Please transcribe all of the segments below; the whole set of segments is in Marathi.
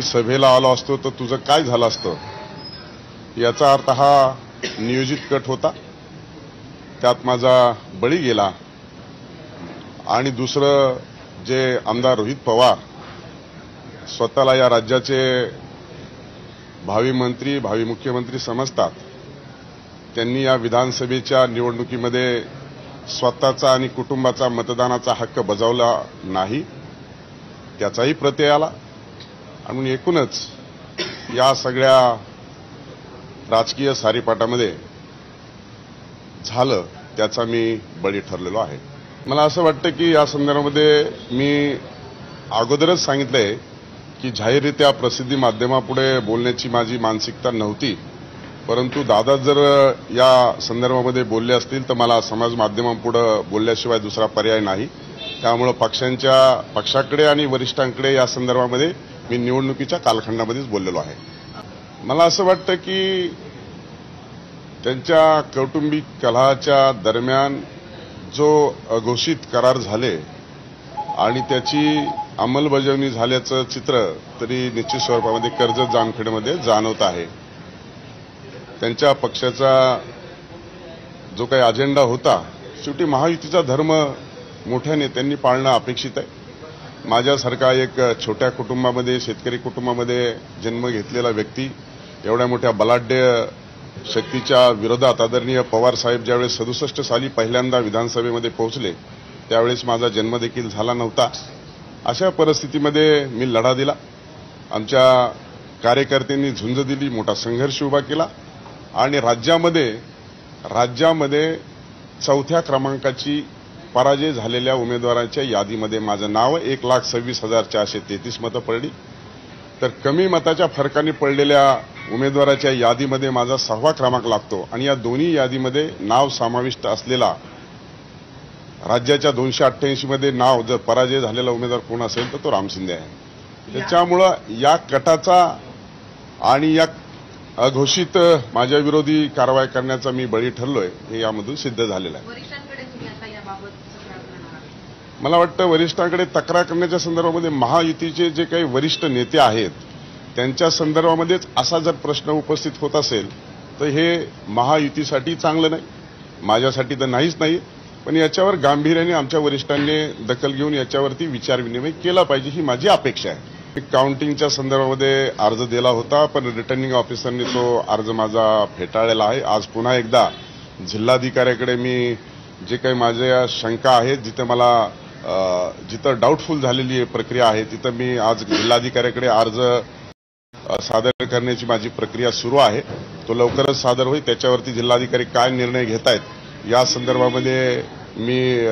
सभेला आलो असतो तर तुझं काय झालं असतं, याचा अर्थ हा नियोजित कट होता. त्यात माझा बळी गेला. आणि दुसरं, जे आमदार रोहित पवार स्वतःला या राज्याचे भावी मंत्री, भावी मुख्यमंत्री समजतात, त्यांनी या विधानसभेच्या निवडणुकीमध्ये स्वतःचा आणि कुटुंबाचा मतदानाचा हक्क बजावला नाही, त्याचाही प्रत्यय आला. आणि एकूणच या सगळ्या राजकीय सारीपाटामध्ये झालं त्याचा मी बळी ठरलेलो आहे. मला असं वाटतं की या संदर्भामध्ये मी अगोदरच सांगितलंय की जाहीररित्या प्रसिद्धी माध्यमापुढे बोलण्याची माझी मानसिकता नव्हती, परंतु दादा जर या संदर्भामध्ये बोलले असतील तर मला समाज माध्यमांपुढे बोलल्याशिवाय दुसरा पर्याय नाही. त्यामुळे पक्षाकडे आणि वरिष्ठांकडे या संदर्भामध्ये मी निवडणुकीच्या कालखंडामध्येच बोललेलो आहे. मला असं वाटतं की त्यांच्या कौटुंबिक कलहाच्या दरम्यान जो अघोषित करार झाले आणि त्याची अंमलबजावणी झाल्याचं चित्र तरी निश्चित स्वरूपामध्ये कर्जत जामखेडमध्ये जाणवत आहे. त्यांच्या पक्षाचा जो काही अजेंडा होता, शेवटी महायुतीचा धर्म मोठ्या नेत्यांनी पाळणं अपेक्षित आहे. माझ्यासारखा एक छोट्या कुटुंबामध्ये, शेतकरी कुटुंबामध्ये जन्म घेतलेला व्यक्ती एवढ्या मोठ्या बलाढ्य शक्तीच्या विरोधात आदरणीय पवार साहेब ज्यावेळेस 67 साली पहिल्यांदा विधानसभेमध्ये पोहोचले त्यावेळेस माझा जन्म देखील झाला नव्हता. अशा परिस्थितीमध्ये मी लढा दिला. आमच्या कार्यकर्त्यांनी झुंज दिली, मोठा संघर्ष उभा केला आणि राज्यामध्ये चौथ्या क्रमांकाची पराजय झालेल्या उमेदवारांच्या यादीमध्ये माझं नाव 1,26,433 मतं पडली. तर कमी मताच्या फरकाने पडलेल्या उमेदवाराच्या यादीमध्ये माझा 6वा क्रमांक लागतो आणि या दोन्ही यादीमध्ये नाव समाविष्ट असलेला राज्याच्या 288 मध्ये नाव जर पराजय झालेला उमेदवार कोण असेल तर तो राम शिंदे आहे. त्याच्यामुळं या कटाचा आणि या अघोषित माझ्या विरोधी कारवाई करण्याचा मी बळी ठरलोय हे यामधून सिद्ध झालेलं आहे. मला वाटतं वरिष्ठांकडे तक्रार करण्याच्या संदर्भामध्ये महायुतीचे जे काही वरिष्ठ नेते आहेत त्यांच्या संदर्भामध्येच असा जर प्रश्न उपस्थित होत असेल तर हे महायुतीसाठी चांगलं नाही, माझ्यासाठी तर नाहीच नाही. पण याच्यावर गांभीर्याने आमच्या वरिष्ठांनी दखल घेऊन याच्यावरती विचारविनिमय केला पाहिजे ही माझी अपेक्षा आहे. काउंटिंगच्या संदर्भामध्ये अर्ज दिला होता, पण रिटर्निंग ऑफिसरनी तो अर्ज माझा फेटाळलेला आहे. आज पुन्हा एकदा जिल्हाधिकाऱ्याकडे मी जे काही माझ्या शंका आहेत, जिथं डाऊटफुल झालेली प्रक्रिया आहे तिथं मी आज जिल्हाधिकाऱ्याकडे अर्ज सादर करण्याची माझी प्रक्रिया सुरू आहे. तो लवकरच सादर होईल. त्याच्यावरती जिल्हाधिकारी काय निर्णय घेत आहेत या संदर्भामध्ये मी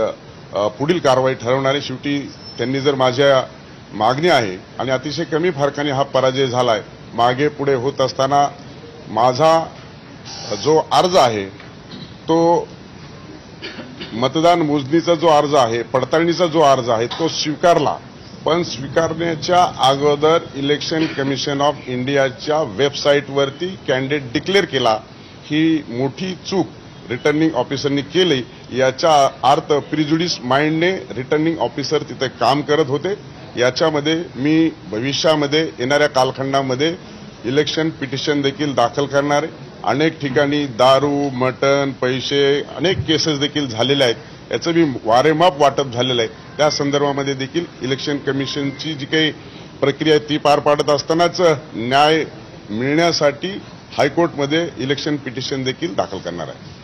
पुढील कारवाई ठरवणार आहे. शेवटी त्यांनी जर माझ्या मागणी आहे आणि अतिशय कमी फरकाने हा पराजय झालाय, मागे पुढे होत असताना माझा जो अर्ज आहे तो मतदान मोजणीचा जो अर्ज आहे, पडताळणीचा जो अर्ज आहे तो स्वीकारला, पण स्वीकारण्याच्या अगोदर इलेक्शन कमिशन ऑफ इंडियाच्या वेबसाईटवरती कॅन्डिडेट डिक्लेअर केला. ही मोठी चूक रिटर्निंग ऑफिसरनी केली. याचा अर्थ प्रिजुडिस माइंडने रिटर्निंग ऑफिसर तिथे काम करत होते. याच्यामध्ये मी भविष्यामध्ये येणाऱ्या कालखंडामध्ये इलेक्शन पिटिशन देखील दाखल करणार आहे. अनेक ठिकाणी दारू, मटण, पैसे अनेक केसेस देखील झालेल्या आहेत. याचं मी वारेमाप वाटप झालेलं आहे. त्या संदर्भामध्ये देखील इलेक्शन कमिशनची जी काही प्रक्रिया आहे ती पार पाडत असतानाच न्याय मिळण्यासाठी हायकोर्टमध्ये इलेक्शन पिटिशन देखील दाखल करणार आहे.